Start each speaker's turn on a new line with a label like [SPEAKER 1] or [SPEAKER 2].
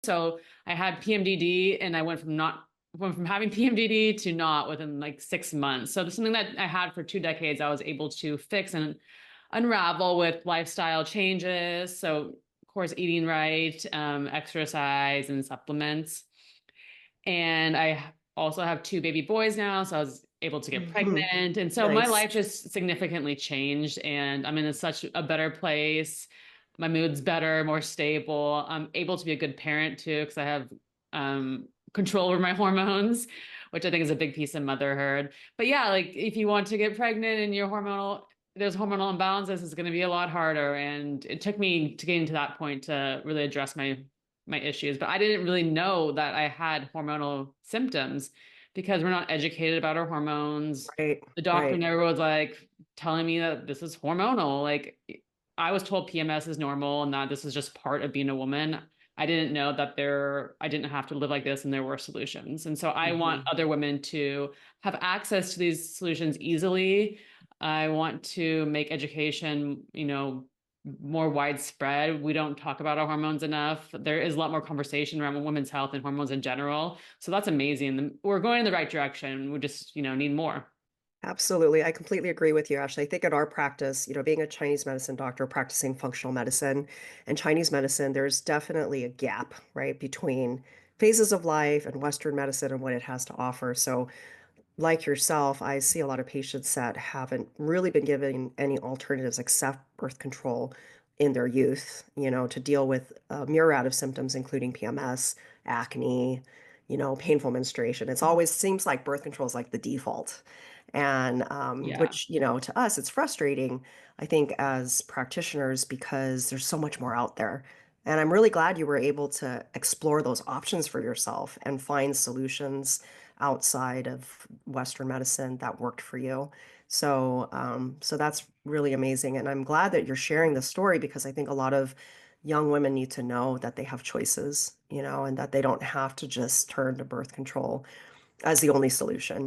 [SPEAKER 1] So I had PMDD and I went from having PMDD to not within like 6 months. So this is something that I had for 2 decades. I was able to fix and unravel with lifestyle changes. So of course, eating right, exercise and supplements. And I also have two baby boys now. So I was able to get
[SPEAKER 2] Hmm.
[SPEAKER 1] pregnant. And so my
[SPEAKER 2] Nice.
[SPEAKER 1] life just significantly changed and I'm in such a better place. My mood's better, more stable. I'm able to be a good parent too, because I have control over my hormones, which I think is a big piece of motherhood. But yeah, like if you want to get pregnant and there's hormonal imbalances, it's going to be a lot harder. And it took me to getting to that point to really address my issues. But I didn't really know that I had hormonal symptoms because we're not educated about our hormones.
[SPEAKER 2] Right.
[SPEAKER 1] The doctor
[SPEAKER 2] Right.
[SPEAKER 1] never was like telling me that this is hormonal. Like I was told PMS is normal and that this is just part of being a woman. I didn't know that I didn't have to live like this and there were solutions. And so I want
[SPEAKER 2] Hmm.
[SPEAKER 1] other women to have access to these solutions easily. I want to make education, more widespread. We don't talk about our hormones enough. There is a lot more conversation around women's health and hormones in general. So that's amazing. We're going in the right direction. We just, need more.
[SPEAKER 2] Absolutely. I completely agree with you, Ashley. I think in our practice, being a Chinese medicine doctor, practicing functional medicine and Chinese medicine, there's definitely a gap, right, between phases of life and Western medicine and what it has to offer. So like yourself, I see a lot of patients that haven't really been given any alternatives except birth control in their youth, to deal with a myriad of symptoms, including PMS, acne, painful menstruation. It's always seems like birth control is like the default. And
[SPEAKER 1] Yeah.
[SPEAKER 2] which, to us, it's frustrating, I think, as practitioners, because there's so much more out there. And I'm really glad you were able to explore those options for yourself and find solutions outside of Western medicine that worked for you. So that's really amazing. And I'm glad that you're sharing this story because I think a lot of young women need to know that they have choices, and that they don't have to just turn to birth control as the only solution.